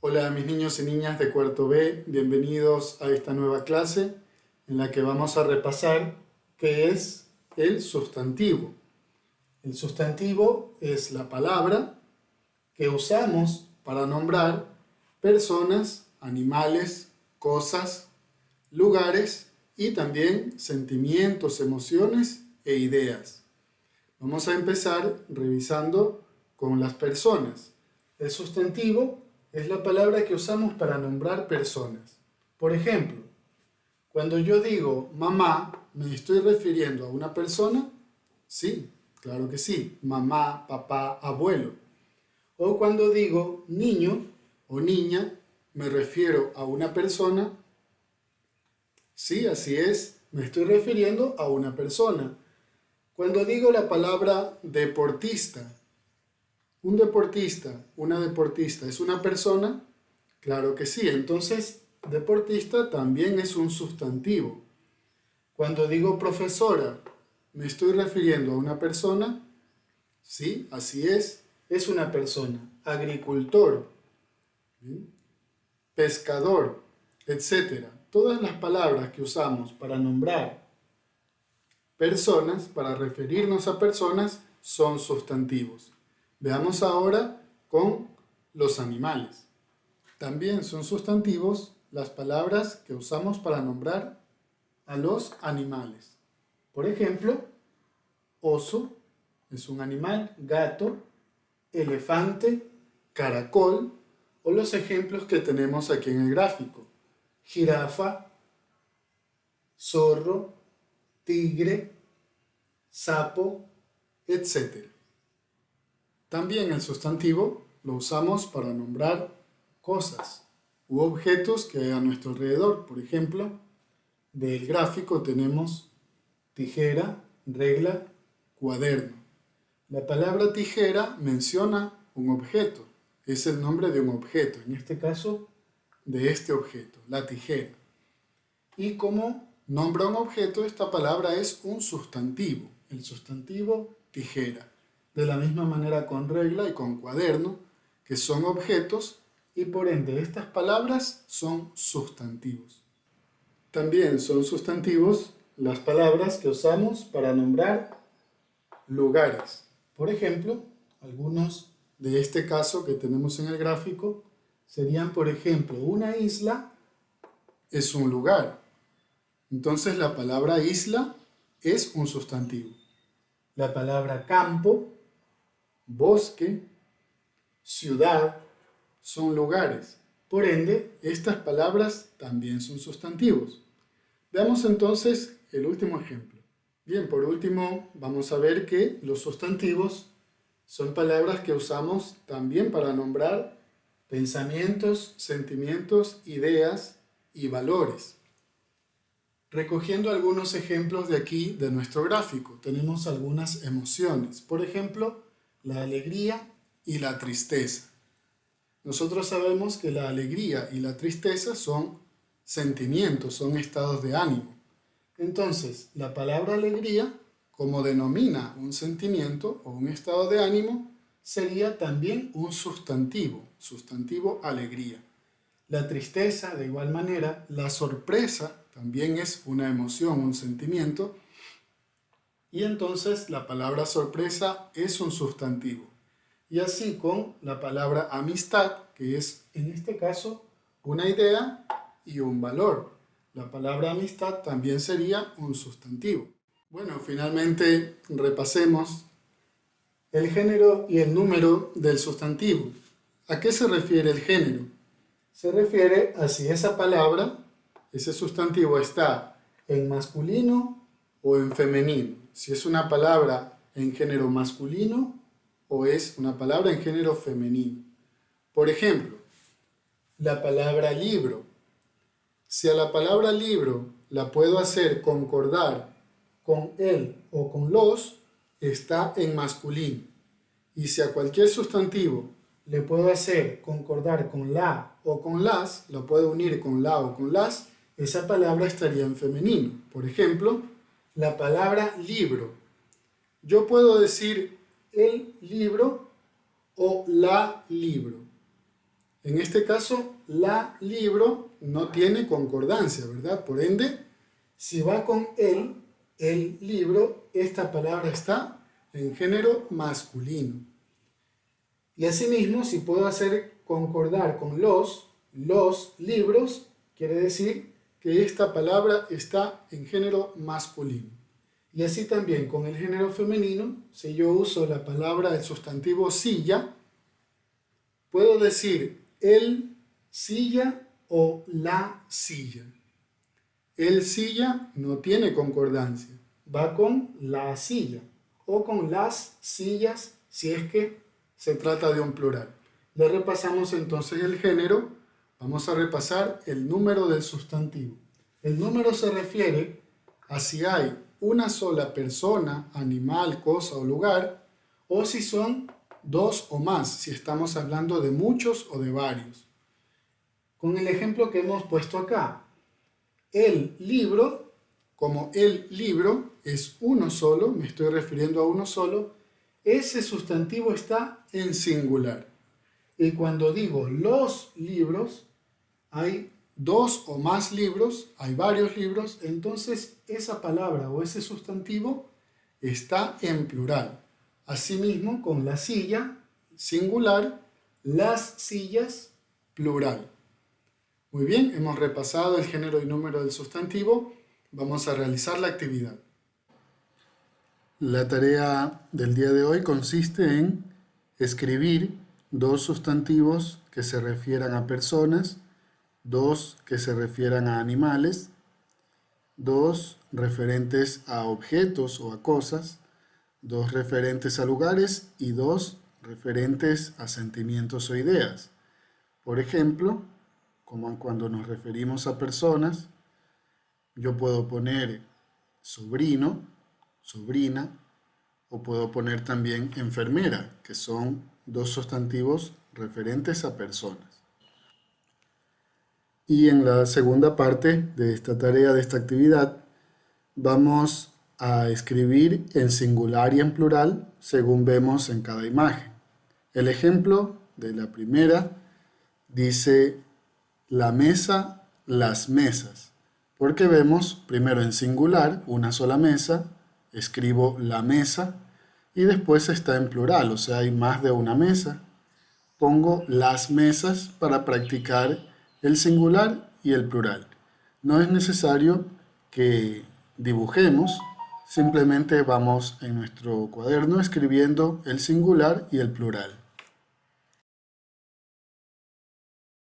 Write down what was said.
Hola mis niños y niñas de cuarto B, bienvenidos a esta nueva clase en la que vamos a repasar qué es el sustantivo. El sustantivo es la palabra que usamos para nombrar personas, animales, cosas, lugares y también sentimientos, emociones e ideas. Vamos a empezar revisando con las personas. El sustantivo es la palabra que usamos para nombrar personas. Por ejemplo, cuando yo digo mamá, ¿me estoy refiriendo a una persona? Sí, claro que sí. Mamá, papá, abuelo. O cuando digo niño o niña, ¿me refiero a una persona? Sí, así es. Me estoy refiriendo a una persona. Cuando digo la palabra deportista, ¿un deportista, una deportista es una persona? Claro que sí. Entonces, deportista también es un sustantivo. Cuando digo profesora, ¿me estoy refiriendo a una persona? Sí, así es una persona. Agricultor, ¿sí? Pescador, etc. Todas las palabras que usamos para nombrar personas, para referirnos a personas, son sustantivos. Veamos ahora con los animales. También son sustantivos las palabras que usamos para nombrar a los animales. Por ejemplo, oso es un animal, gato, elefante, caracol o los ejemplos que tenemos aquí en el gráfico. Jirafa, zorro, tigre, sapo, etc. También el sustantivo lo usamos para nombrar cosas u objetos que hay a nuestro alrededor. Por ejemplo, del gráfico tenemos tijera, regla, cuaderno. La palabra tijera menciona un objeto, es el nombre de un objeto, en este caso de este objeto, la tijera. Y como nombra un objeto, esta palabra es un sustantivo, el sustantivo tijera. De la misma manera con regla y con cuaderno, que son objetos y por ende estas palabras son sustantivos. También son sustantivos las palabras que usamos para nombrar lugares. Por ejemplo, algunos de este caso que tenemos en el gráfico serían, por ejemplo, una isla es un lugar. Entonces la palabra isla es un sustantivo. La palabra campo, bosque, ciudad son lugares. Por ende, estas palabras también son sustantivos. Veamos entonces el último ejemplo. Bien, por último, vamos a ver que los sustantivos son palabras que usamos también para nombrar pensamientos, sentimientos, ideas y valores. Recogiendo algunos ejemplos de aquí, de nuestro gráfico, tenemos algunas emociones. Por ejemplo, la alegría y la tristeza. Nosotros sabemos que la alegría y la tristeza son sentimientos, son estados de ánimo. Entonces, la palabra alegría, como denomina un sentimiento o un estado de ánimo, sería también un sustantivo, sustantivo alegría. La tristeza, de igual manera, la sorpresa también es una emoción, un sentimiento, y entonces la palabra sorpresa es un sustantivo. Y así con la palabra amistad, que es en este caso una idea y un valor. La palabra amistad también sería un sustantivo. Bueno, finalmente repasemos el género y el número del sustantivo. ¿A qué se refiere el género? Se refiere a si esa palabra, ese sustantivo está en masculino o en femenino. Si es una palabra en género masculino o es una palabra en género femenino. Por ejemplo, la palabra libro. Si a la palabra libro la puedo hacer concordar con el o con los, está en masculino. Y si a cualquier sustantivo le puedo hacer concordar con la o con las, lo puedo unir con la o con las, esa palabra estaría en femenino. Por ejemplo, la palabra libro. Yo puedo decir el libro o la libro. En este caso, la libro no tiene concordancia, ¿verdad? Por ende, si va con el libro, esta palabra está en género masculino. Y asimismo, si puedo hacer concordar con los libros, quiere decir que esta palabra está en género masculino. Y así también con el género femenino, si yo uso la palabra, el sustantivo silla, puedo decir el silla o la silla. El silla no tiene concordancia, va con la silla o con las sillas si es que se trata de un plural. Ya repasamos entonces el género, vamos a repasar el número del sustantivo. El número se refiere a si hay una sola persona, animal, cosa o lugar, o si son dos o más, si estamos hablando de muchos o de varios. Con el ejemplo que hemos puesto acá, el libro, como el libro es uno solo, me estoy refiriendo a uno solo, ese sustantivo está en singular. Y cuando digo los libros, hay dos o más libros, hay varios libros, entonces esa palabra o ese sustantivo está en plural. Asimismo, con la silla, singular, las sillas, plural. Muy bien, hemos repasado el género y número del sustantivo. Vamos a realizar la actividad. La tarea del día de hoy consiste en escribir dos sustantivos que se refieran a personas, dos que se refieran a animales, dos referentes a objetos o a cosas, dos referentes a lugares y dos referentes a sentimientos o ideas. Por ejemplo, como cuando nos referimos a personas, yo puedo poner sobrino, sobrina, o puedo poner también enfermera, que son dos sustantivos referentes a personas. Y en la segunda parte de esta tarea, de esta actividad, vamos a escribir en singular y en plural según vemos en cada imagen. El ejemplo de la primera dice la mesa, las mesas, porque vemos primero en singular, una sola mesa, escribo la mesa y después está en plural, o sea, hay más de una mesa. Pongo las mesas para practicar el singular y el plural. No es necesario que dibujemos, simplemente vamos en nuestro cuaderno escribiendo el singular y el plural.